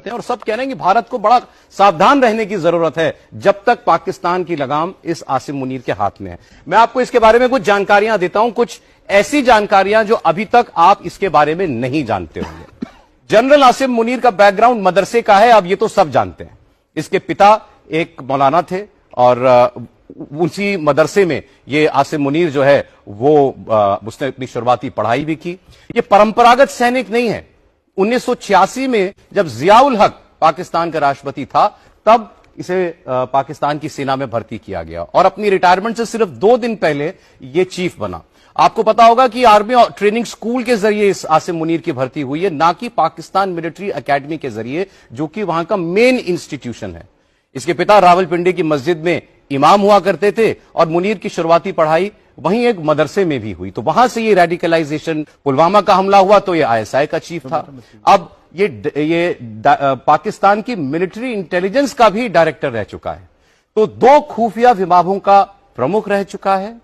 हैं और सब कह रहे हैं कि भारत को बड़ा सावधान रहने की जरूरत है जब तक पाकिस्तान की लगाम इस आसिम मुनीर के हाथ में है। मैं आपको इसके बारे में कुछ जानकारियां देता हूं, कुछ ऐसी जानकारियां जो अभी तक आप इसके बारे में नहीं जानते होंगे। जनरल आसिम मुनीर का बैकग्राउंड मदरसे का है, अब ये तो सब जानते हैं। इसके पिता एक मौलाना थे और उसी मदरसे में ये आसिम मुनीर जो है वो उसने अपनी शुरुआती पढ़ाई भी की। ये परंपरागत सैनिक नहीं है। 1986 में जब जियाउल हक पाकिस्तान का राष्ट्रपति था तब इसे पाकिस्तान की सेना में भर्ती किया गया और अपनी रिटायरमेंट से सिर्फ 2 दिन पहले ये चीफ बना। आपको पता होगा कि आर्मी ट्रेनिंग स्कूल के जरिए इस आसिम मुनीर की भर्ती हुई है, ना कि पाकिस्तान मिलिट्री एकेडमी के जरिए, जो कि वहां का मेन इंस्टीट्यूशन है। इसके पिता रावलपिंडी की मस्जिद में इमाम हुआ करते थे और मुनीर की शुरुआती पढ़ाई वहीं एक मदरसे में भी हुई। तो वहां से ये रेडिकलाइजेशन, पुलवामा का हमला हुआ तो ये आईएसआई का चीफ था। अब ये पाकिस्तान की मिलिट्री इंटेलिजेंस का भी डायरेक्टर रह चुका है। तो 2 खुफिया विभागों का प्रमुख रह चुका है।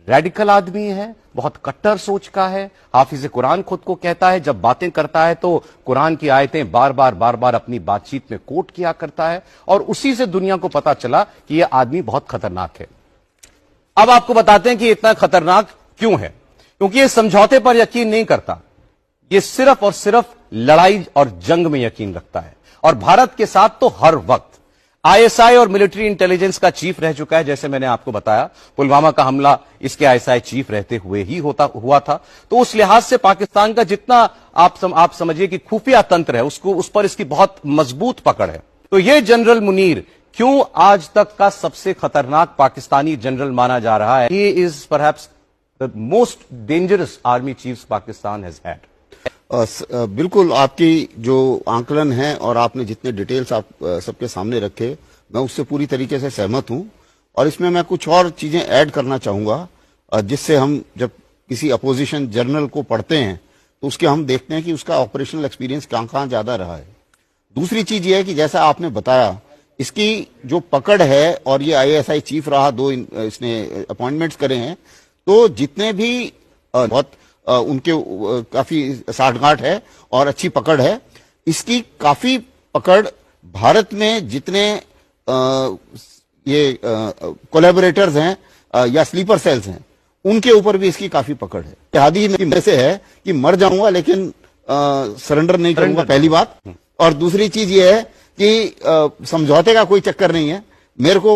रेडिकल आदमी है, बहुत कट्टर सोच का है। हाफिज कुरान खुद को कहता है, जब बातें करता है तो कुरान की आयतें बार बार अपनी बातचीत में कोट किया करता है और उसी से दुनिया को पता चला कि यह आदमी बहुत खतरनाक है। अब आपको बताते हैं कि इतना खतरनाक क्यों है। क्योंकि यह समझौते पर यकीन नहीं करता, यह सिर्फ और सिर्फ लड़ाई और जंग में यकीन रखता है और भारत के साथ तो हर वक्त। आईएसआई और मिलिट्री इंटेलिजेंस का चीफ रह चुका है, जैसे मैंने आपको बताया। पुलवामा का हमला इसके आईएसआई चीफ रहते हुए ही हुआ था। तो उस लिहाज से पाकिस्तान का जितना आप समझिए कि खुफिया तंत्र है, उस पर इसकी बहुत मजबूत पकड़ है। तो ये जनरल मुनीर क्यों आज तक का सबसे खतरनाक पाकिस्तानी जनरल माना जा रहा है? He is perhaps the most dangerous army chief Pakistan has had. बिल्कुल, आपकी जो आंकलन है और आपने जितने डिटेल्स आप सबके सामने रखे, मैं उससे पूरी तरीके से सहमत हूं। और इसमें मैं कुछ और चीजें ऐड करना चाहूंगा, जिससे हम जब किसी अपोजिशन जर्नल को पढ़ते हैं तो उसके हम देखते हैं कि उसका ऑपरेशनल एक्सपीरियंस कहां ज्यादा रहा है। दूसरी चीज ये है कि जैसा आपने बताया, इसकी जो पकड़ है और ये आईएसआई चीफ रहा, 2 इसने अपॉइंटमेंट्स करे हैं, तो जितने भी बहुत उनके काफी साठगांठ है और अच्छी पकड़ है। इसकी काफी पकड़ भारत में जितने ये कोलैबोरेटर्स हैं या स्लीपर सेल्स हैं, उनके ऊपर भी इसकी काफी पकड़ है। इत्तेहादी में से है कि मर जाऊंगा लेकिन सरेंडर नहीं करूंगा, पहली बात। और दूसरी चीज ये है कि समझौते का कोई चक्कर नहीं है। मेरे को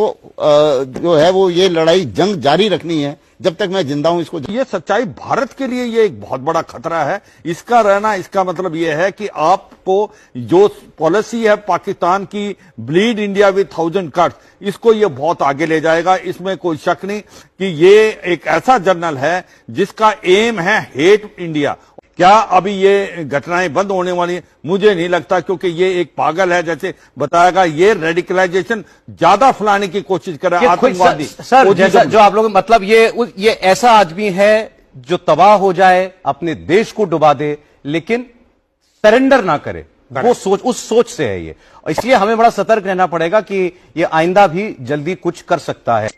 जो है वो ये लड़ाई जंग जारी रखनी है जब तक मैं जिंदा हूं। इसको ये सच्चाई भारत के लिए ये एक बहुत बड़ा खतरा है। इसका रहना, इसका मतलब ये है कि आपको जो पॉलिसी है पाकिस्तान की, ब्लीड इंडिया विद 1000 कट्स, इसको ये बहुत आगे ले जाएगा। इसमें कोई शक नहीं कि ये एक ऐसा जर्नल है जिसका एम है हेट इंडिया। क्या अभी ये घटनाएं बंद होने वाली है? मुझे नहीं लगता, क्योंकि ये एक पागल है, जैसे बताएगा। ये रेडिकलाइजेशन ज्यादा फैलाने की कोशिश कर रहा है, आतंकवादी। सर, जैसा जो आप लोग, मतलब ये ऐसा आदमी है जो तबाह हो जाए, अपने देश को डुबा दे, लेकिन सरेंडर ना करे। वो उस सोच से है ये। इसलिए हमें बड़ा सतर्क रहना पड़ेगा कि ये आइंदा भी जल्दी कुछ कर सकता है।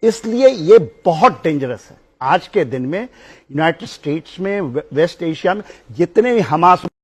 इसलिए ये बहुत डेंजरस है। आज के दिन में यूनाइटेड स्टेट्स में, वेस्ट एशिया में जितने भी हमास